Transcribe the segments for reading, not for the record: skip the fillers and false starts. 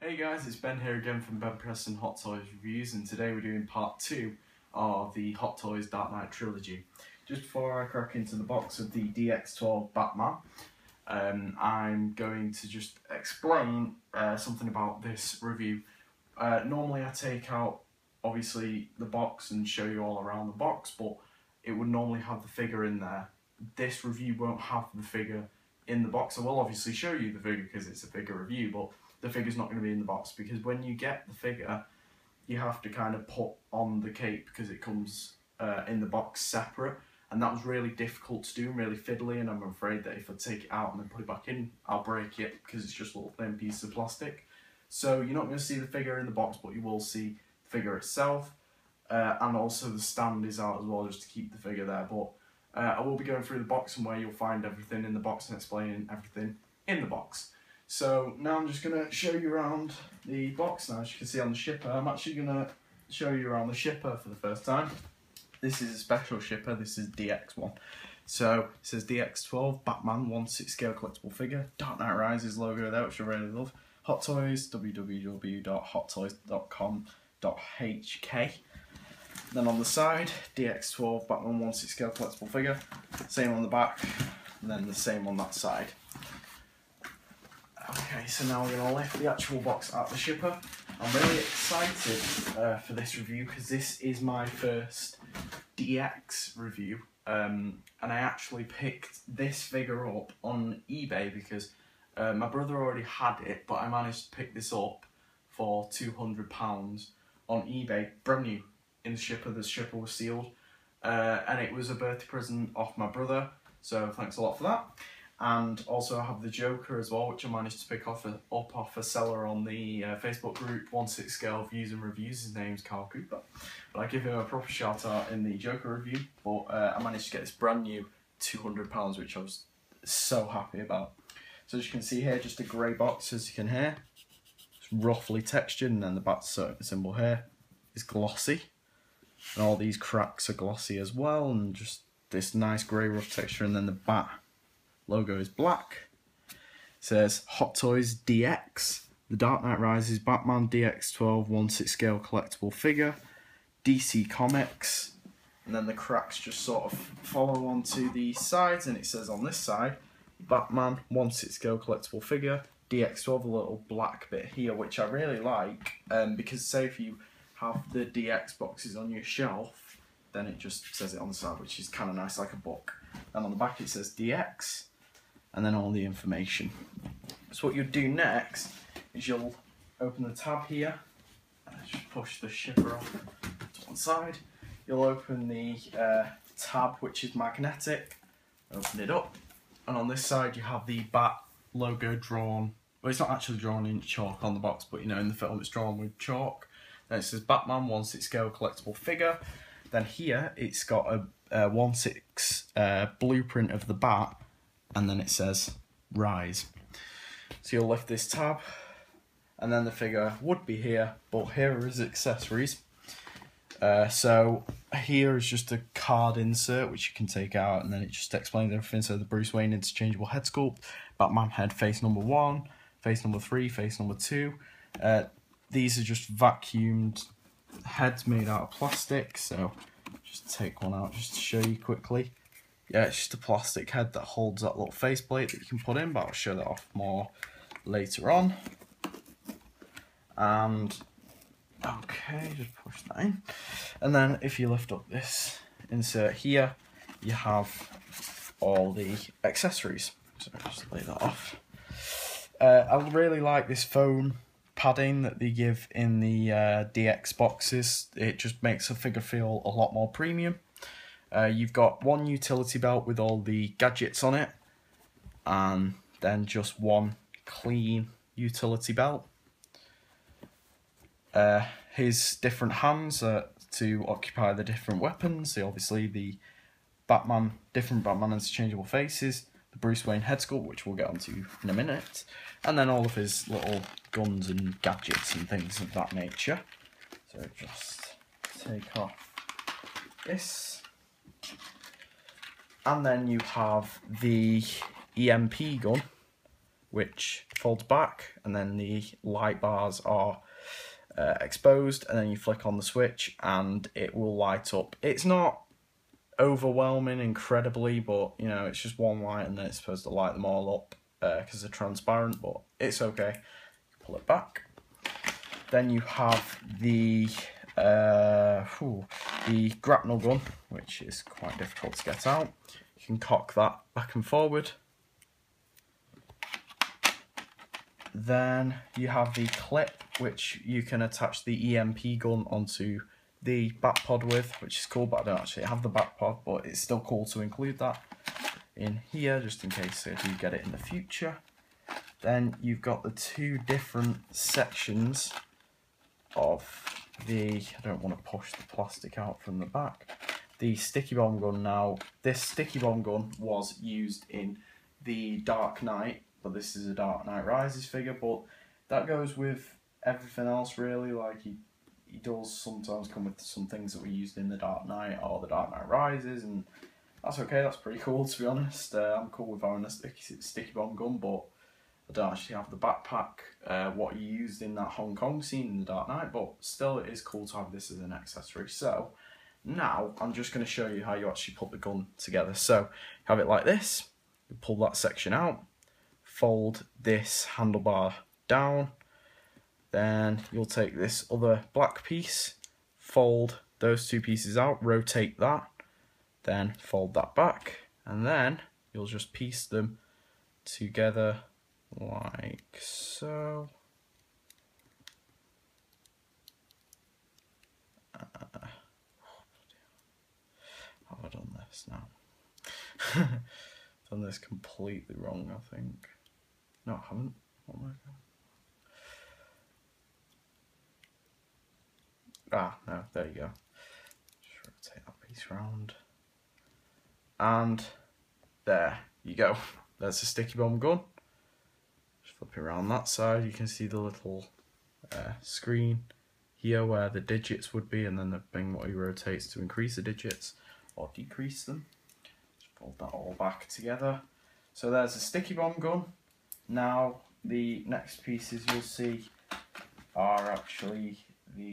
Hey guys, it's Ben here again from Ben Preston Hot Toys Reviews, and today we're doing part 2 of the Hot Toys Dark Knight Trilogy. Just before I crack into the box of the DX12 Batman, I'm going to just explain something about this review. Normally I take out, obviously, the box and show you all around the box, but it would normally have the figure in there. This review won't have the figure in the box. I will obviously show you the figure because it's a figure review, but the figure's not going to be in the box, because when you get the figure you have to kind of put on the cape because it comes in the box separate, and that was really difficult to do and really fiddly, and I'm afraid that if I take it out and then put it back in I'll break it because it's just a little thin piece of plastic. So you're not going to see the figure in the box, but you will see the figure itself, and also the stand is out as well just to keep the figure there. But I will be going through the box and where you'll find everything in the box and explaining everything in the box. So now I'm just going to show you around the box now. As you can see on the shipper, I'm actually going to show you around the shipper for the first time. This is a special shipper, this is DX1. So it says DX12 Batman 1/6 scale collectible figure, Dark Knight Rises logo there, which I really love. Hot Toys, www.hottoys.com.hk. Then on the side, DX12 Batman 1/6 scale collectible figure, same on the back, and then the same on that side. Okay, so now we're going to lift the actual box out of the shipper. I'm really excited for this review because this is my first DX review, and I actually picked this figure up on eBay because my brother already had it, but I managed to pick this up for £200 on eBay, brand new in the shipper. The shipper was sealed, and it was a birthday present off my brother, so thanks a lot for that. And also I have the Joker as well, which I managed to pick up off a seller on the Facebook group 1/6 scale views and reviews. His name's Carl Cooper, but I give him a proper shout out in the Joker review. But I managed to get this brand new £200, which I was so happy about. So as you can see here, just a grey box, as you can hear. It's roughly textured, and then the back symbol here is glossy, and all these cracks are glossy as well, and just this nice grey rough texture, and then the back logo is black. It says Hot Toys DX, the Dark Knight Rises Batman DX12 1/6 scale collectible figure, DC Comics, and then the cracks just sort of follow onto the sides, and it says on this side, Batman 1/6 scale collectible figure, DX12, a little black bit here, which I really like, because say if you have the DX boxes on your shelf, then it just says it on the side, which is kind of nice, like a book. And on the back it says DX, and then all the information. So what you'll do next is you'll open the tab here, and just push the shipper off to one side. You'll open the tab, which is magnetic, open it up, and on this side you have the Bat logo drawn. Well, it's not actually drawn in chalk on the box, but you know, in the film it's drawn with chalk. Then it says Batman 1/6 scale collectible figure. Then here it's got a 1/6 blueprint of the Bat, and then it says Rise. So you'll lift this tab, and then the figure would be here, but here are his accessories. So here is just a card insert which you can take out, and then it just explains everything. So the Bruce Wayne interchangeable head sculpt, Batman head face number 1, face number 3, face number 2. These are just vacuumed heads made out of plastic, so just take one out just to show you quickly. Yeah, it's just a plastic head that holds that little faceplate that you can put in, but I'll show that off more later on. And okay, just push that in. And then if you lift up this insert here, you have all the accessories. So just lay that off. I really like this foam padding that they give in the DX boxes. It just makes the figure feel a lot more premium. You've got one utility belt with all the gadgets on it, and then just one clean utility belt. His different hands to occupy the different weapons. Obviously the different Batman interchangeable faces, the Bruce Wayne head sculpt, which we'll get onto in a minute, and then all of his little guns and gadgets and things of that nature. So just take off this. And then you have the EMP gun, which folds back, and then the light bars are exposed, and then you flick on the switch and it will light up. It's not overwhelming incredibly, but you know, it's just one light and then it's supposed to light them all up because they're transparent, but it's okay. Pull it back. Then you have the grapnel gun, which is quite difficult to get out. You can cock that back and forward. Then you have the clip, which you can attach the EMP gun onto the back pod with, which is cool, but I don't actually have the back pod, but it's still cool to include that in here just in case I do get it in the future. Then you've got the two different sections of the, I don't want to push the plastic out from the back, the sticky bomb gun. Now this sticky bomb gun was used in the Dark Knight, but this is a Dark Knight Rises figure, but that goes with everything else really. Like he does sometimes come with some things that were used in the Dark Knight or the Dark Knight Rises, and that's okay, that's pretty cool to be honest. I'm cool with having a sticky bomb gun, but I don't actually have the backpack, what you used in that Hong Kong scene in the Dark Knight, but still it is cool to have this as an accessory. So now I'm just going to show you how you actually put the gun together. So have it like this, you pull that section out, fold this handlebar down, then you'll take this other black piece, fold those two pieces out, rotate that, then fold that back, and then you'll just piece them together like so. How have I done this now? Done this completely wrong, I think. No, I haven't. What am I doing? Ah, no, there you go. Just rotate that piece round. And there you go. There's a sticky bomb gun. Just flip it around that side. You can see the little screen here where the digits would be, and then the thing what he rotates to increase the digits or decrease them. Just fold that all back together. So there's a sticky bomb gun. Now the next pieces you'll see are actually the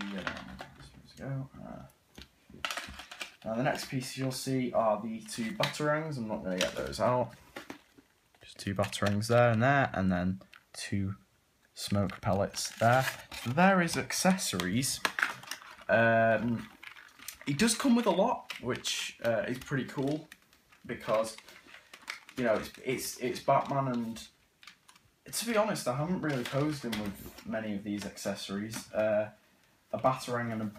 now the next pieces you'll see are the two batarangs. I'm not going to get those out. Just two batarangs there, and then two smoke pellets there. So there is accessories. It does come with a lot, which is pretty cool because you know it's Batman, and to be honest, I haven't really posed him with many of these accessories. A batarang and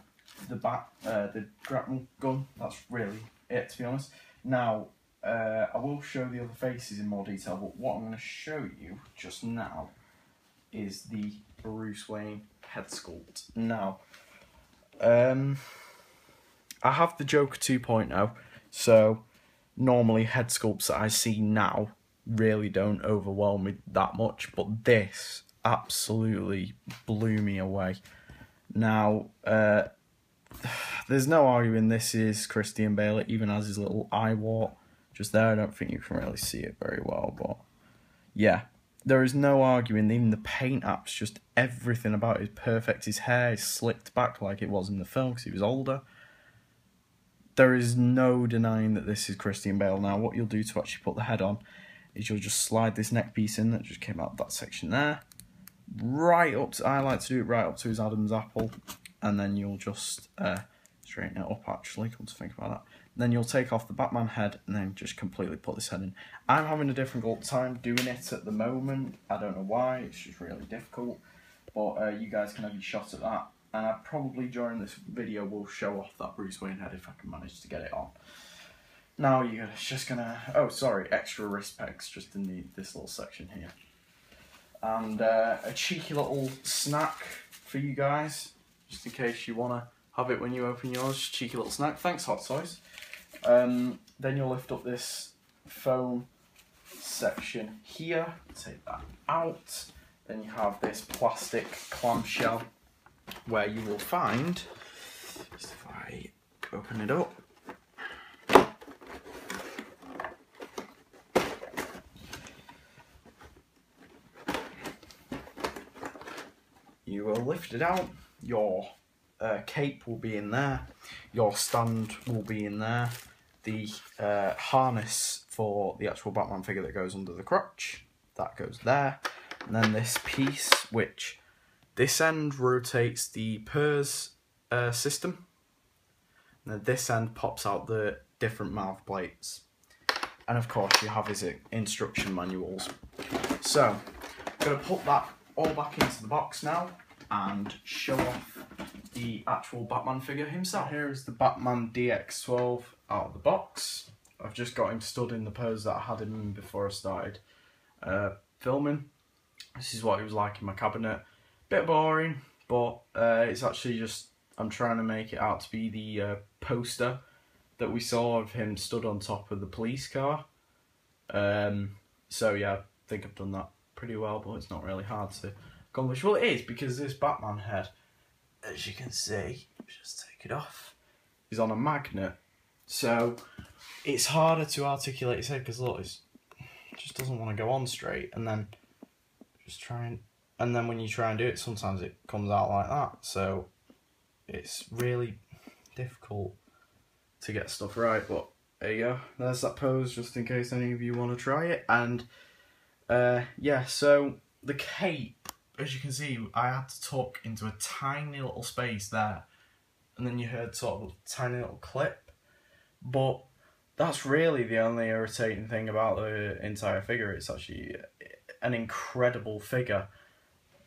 the grapnel gun. That's really it, to be honest. Now, I will show the other faces in more detail, but what I'm going to show you just now is the Bruce Wayne head sculpt. Now, I have the Joker 2.0, so normally head sculpts that I see now really don't overwhelm me that much, but this absolutely blew me away. Now, there's no arguing this is Christian Bale. It even has his little eye wart just there. I don't think you can really see it very well, but yeah, there is no arguing. Even the paint apps, just everything about it is perfect. His hair is slicked back like it was in the film because he was older. There is no denying that this is Christian Bale. Now, what you'll do to actually put the head on is you'll just slide this neck piece in that just came out of that section there, right up to, I like to do it right up to his Adam's apple, and then you'll just straighten it up, actually, come to think about that. And then you'll take off the Batman head and then just completely put this head in. I'm having a difficult time doing it at the moment. I don't know why, it's just really difficult, but you guys can have your shot at that. And I probably during this video will show off that Bruce Wayne head if I can manage to get it on. Now you're just gonna, oh sorry, extra wrist pegs just in this little section here. And a cheeky little snack for you guys, just in case you want to have it when you open yours. Cheeky little snack. Thanks, Hot Toys. Then you'll lift up this foam section here, take that out. Then you have this plastic clamshell where you will find, just if I open it up, you will lift it out. Your cape will be in there. Your stand will be in there. The harness for the actual Batman figure that goes under the crotch, that goes there. And then this piece, which this end rotates the PERS system. And then this end pops out the different mouth plates. And of course you have his instruction manuals. So, I'm going to put that all back into the box now and show off the actual Batman figure himself. Here is the Batman DX12 out of the box. I've just got him stood in the pose that I had him in before I started filming. This is what he was like in my cabinet. Bit boring, but it's actually just, I'm trying to make it out to be the poster that we saw of him stood on top of the police car. So yeah, I think I've done that pretty well, but it's not really hard to accomplish. Well, it is, because this Batman head, as you can see, just take it off, is on a magnet. So it's harder to articulate his head, because look, it just doesn't want to go on straight, and then just try and then when you try and do it, sometimes it comes out like that. So it's really difficult to get stuff right, but there you go. There's that pose, just in case any of you want to try it. And yeah, so the cape, as you can see, I had to tuck into a tiny little space there, and then you heard sort of a tiny little clip. But that's really the only irritating thing about the entire figure. It's actually an incredible figure.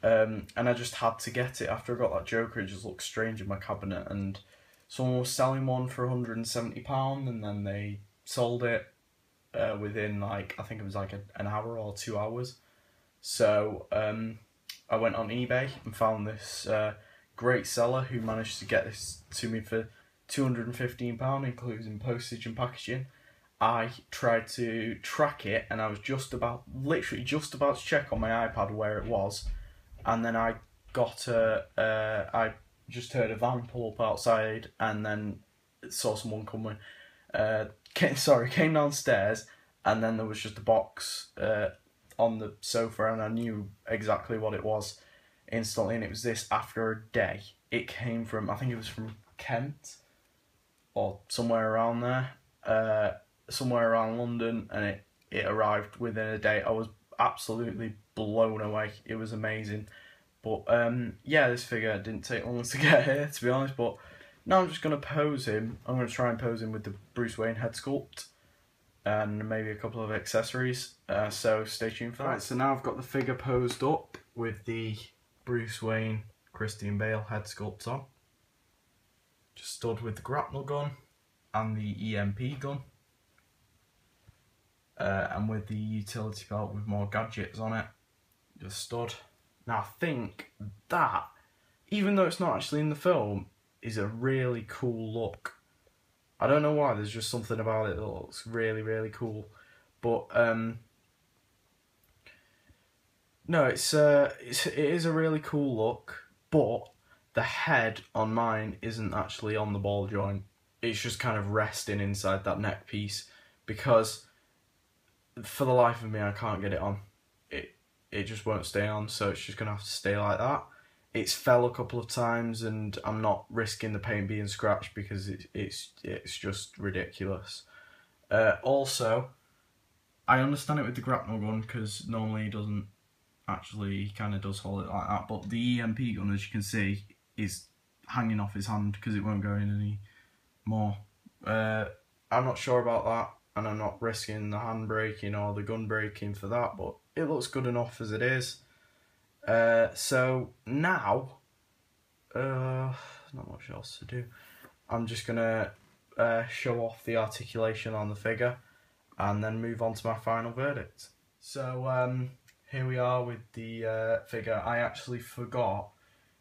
And I just had to get it after I got that Joker. It just looked strange in my cabinet, and someone was selling one for £170, and then they sold it within, like, I think it was like an hour or 2 hours. So I went on eBay and found this great seller who managed to get this to me for £215, including postage and packaging. I tried to track it, and I was literally just about to check on my iPad where it was, and then I got I just heard a van pull up outside, and then saw someone coming. Came downstairs, and then there was just a box on the sofa, and I knew exactly what it was instantly, and it was this after a day. It came from, I think it was from Kent, or somewhere around there, somewhere around London, and it arrived within a day. I was absolutely blown away. It was amazing. But yeah, this figure didn't take long to get here, to be honest. But now I'm just going to pose him. I'm going to try and pose him with the Bruce Wayne head sculpt and maybe a couple of accessories. So stay tuned for that. Right, so now I've got the figure posed up with the Bruce Wayne Christian Bale head sculpt on. Just stood with the grapnel gun and the EMP gun. And with the utility belt with more gadgets on it. Just stood. Now I think that, even though it's not actually in the film, is a really cool look. I don't know why, there's just something about it that looks really, really cool. But no, it is a really cool look, but the head on mine isn't actually on the ball joint. It's just kind of resting inside that neck piece, because for the life of me I can't get it on. It just won't stay on, so it's just gonna have to stay like that. It's fell a couple of times, and I'm not risking the paint being scratched because it's just ridiculous. Also, I understand it with the grapnel gun, because normally it doesn't actually, he kind of does hold it like that, but the EMP gun, as you can see, is hanging off his hand because it won't go in any more. I'm not sure about that, and I'm not risking the hand breaking or the gun breaking for that, but it looks good enough as it is. So now, not much else to do. I'm just gonna show off the articulation on the figure, and then move on to my final verdict. So here we are with the figure. I actually forgot,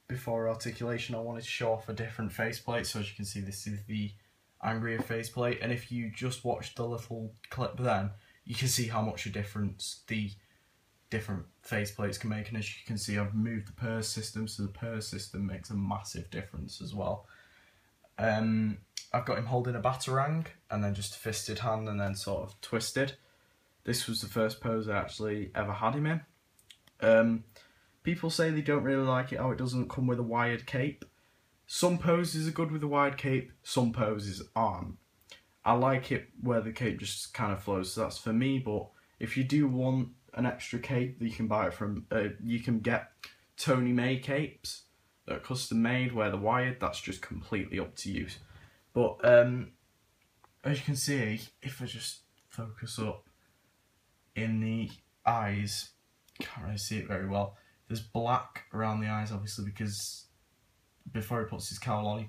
before articulation, I wanted to show off a different faceplate. So as you can see, this is the angrier faceplate, and if you just watch the little clip then, you can see how much a difference the different faceplates can make. And as you can see, I've moved the PERS system, so the PERS system makes a massive difference as well. I've got him holding a batarang, and then just a fisted hand, and then sort of twisted. This was the first pose I actually ever had him in. People say they don't really like it how it doesn't come with a wired cape. Some poses are good with a wired cape, some poses aren't. I like it where the cape just kind of flows, so that's for me, but if you do want an extra cape that you can buy it from, you can get Tony May capes that are custom made where they're wired. That's just completely up to you. But as you can see, if I just focus up in the eyes, can't really see it very well. There's black around the eyes, obviously, because before he puts his cowl on, he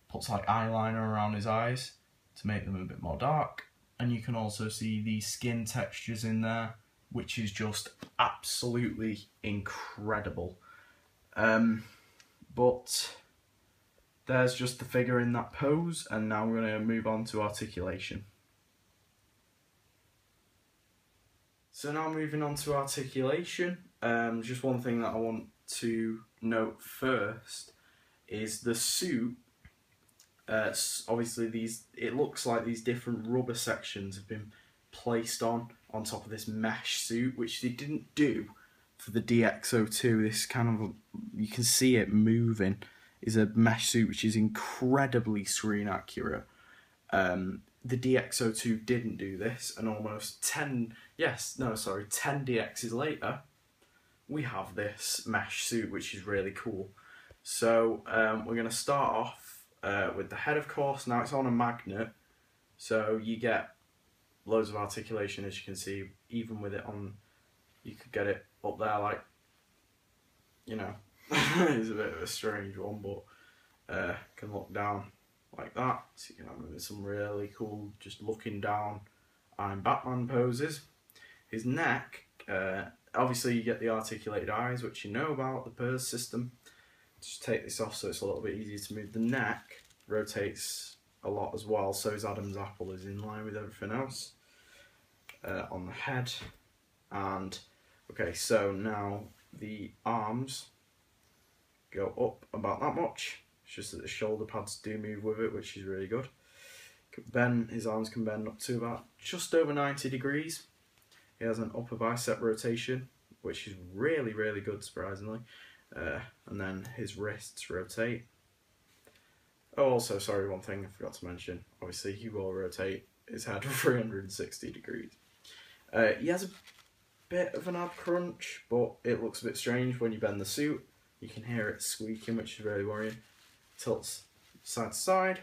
puts like eyeliner around his eyes to make them a bit more dark. And you can also see the skin textures in there, which is just absolutely incredible. But there's just the figure in that pose, and now we're going to move on to articulation. So now moving on to articulation, just one thing that I want to note first is the suit. Obviously it looks like these different rubber sections have been placed on top of this mesh suit, which they didn't do for the DX02. This kind of, you can see it moving, is a mesh suit which is incredibly screen accurate. The DX02 didn't do this, and almost 10 DXs later, we have this mesh suit, which is really cool. So we're going to start off with the head, of course. Now it's on a magnet, so you get loads of articulation, as you can see. Even with it on, you could get it up there, like, you know, it's a bit of a strange one, but can look down like that. So you can have some really cool, just looking down, I'm Batman poses. His neck, obviously you get the articulated eyes, which you know about, the purse system. Just take this off so it's a little bit easier to move. The neck rotates a lot as well, so his Adam's apple is in line with everything else on the head. And okay, so now the arms go up about that much. It's just that the shoulder pads do move with it, which is really good. His arms can bend up to about just over 90 degrees. He has an upper bicep rotation, which is really, really good, surprisingly. And then his wrists rotate. Oh, also, sorry, one thing I forgot to mention. Obviously, he will rotate his head 360 degrees. He has a bit of an ab crunch, but it looks a bit strange when you bend the suit. You can hear it squeaking, which is really worrying. Tilts side to side.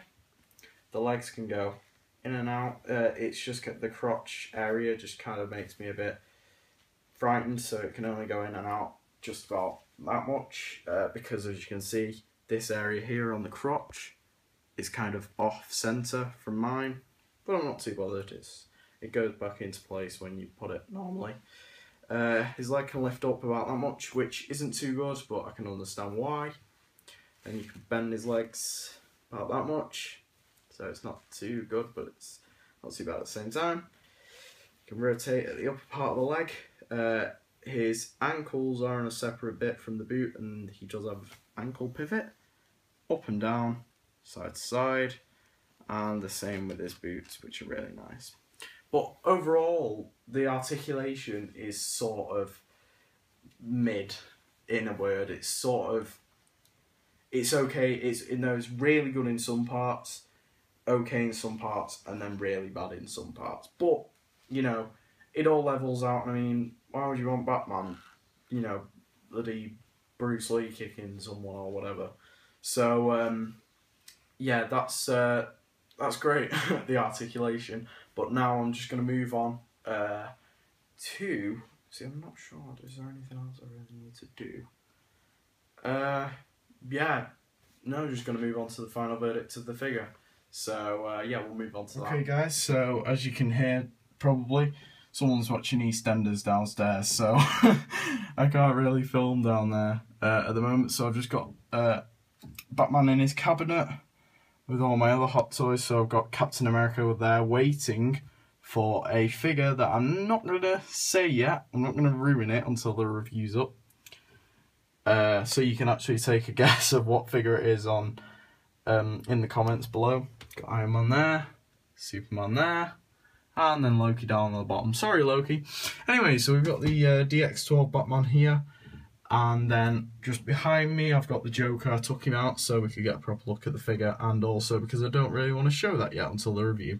The legs can go in and out. It's just the crotch area just kind of makes me a bit frightened, so it can only go in and out just about that much, because as you can see, this area here on the crotch is kind of off center from mine, but I'm not too bothered. It goes back into place when you put it normally. His leg can lift up about that much, which isn't too good, but I can understand why. And you can bend his legs about that much, so it's not too good, but it's not too bad at the same time. You can rotate at the upper part of the leg. His ankles are on a separate bit from the boot, and he does have ankle pivot, up and down, side to side, and the same with his boots, which are really nice. But overall, the articulation is sort of mid, in a word. It's sort of, it's okay, it's really good in some parts, okay in some parts, and then really bad in some parts. But, you know, it all levels out. I mean, why would you want Batman, you know, bloody Bruce Lee kicking someone or whatever? So, yeah, that's great, the articulation. But now I'm just going to move on to... See, I'm not sure. Is there anything else I really need to do? Yeah. No, just going to move on to the final verdict of the figure. So, yeah, we'll move on to that. Okay, guys, so as you can hear, probably, someone's watching EastEnders downstairs, so I can't really film down there at the moment. So I've just got Batman in his cabinet with all my other hot toys. So I've got Captain America there waiting for a figure that I'm not going to say yet. I'm not going to ruin it until the review's up. So you can actually take a guess of what figure it is on in the comments below. Got Iron Man there, Superman there, and then Loki down on the bottom. Sorry, Loki. Anyway, so we've got the DX12 Batman here. And then just behind me I've got the Joker. I took him out so we could get a proper look at the figure, and also because I don't really want to show that yet until the review.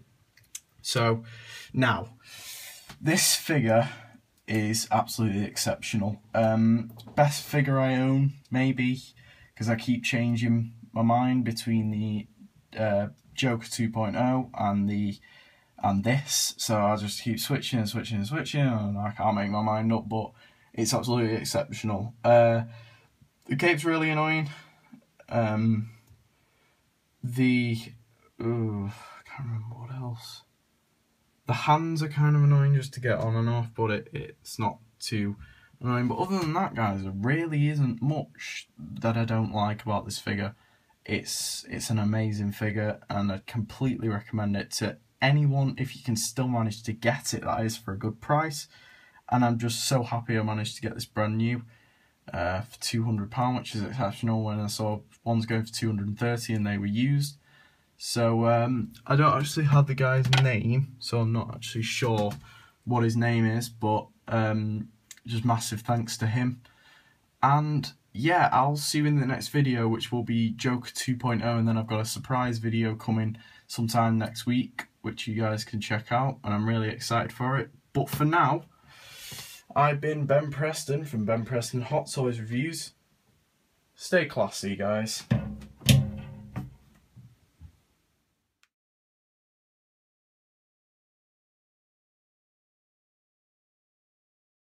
So now, this figure is absolutely exceptional. Best figure I own, maybe, because I keep changing my mind between the Joker 2.0 and this, so I just keep switching and switching and switching, and I can't make my mind up, but it's absolutely exceptional. The cape's really annoying. I can't remember what else. The hands are kind of annoying just to get on and off, but it's not too annoying. But other than that, guys, there really isn't much that I don't like about this figure. It's an amazing figure, and I'd completely recommend it to anyone if you can still manage to get it, that is, for a good price. And I'm just so happy I managed to get this brand new for £200, which is exceptional when I saw ones going for 230 and they were used. So I don't actually have the guy's name, so I'm not actually sure what his name is, but just massive thanks to him. And yeah, I'll see you in the next video, which will be Joker 2.0, and then I've got a surprise video coming sometime next week, which you guys can check out, and I'm really excited for it. But for now, I've been Ben Preston from Ben Preston Hot Toys Reviews. Stay classy, guys.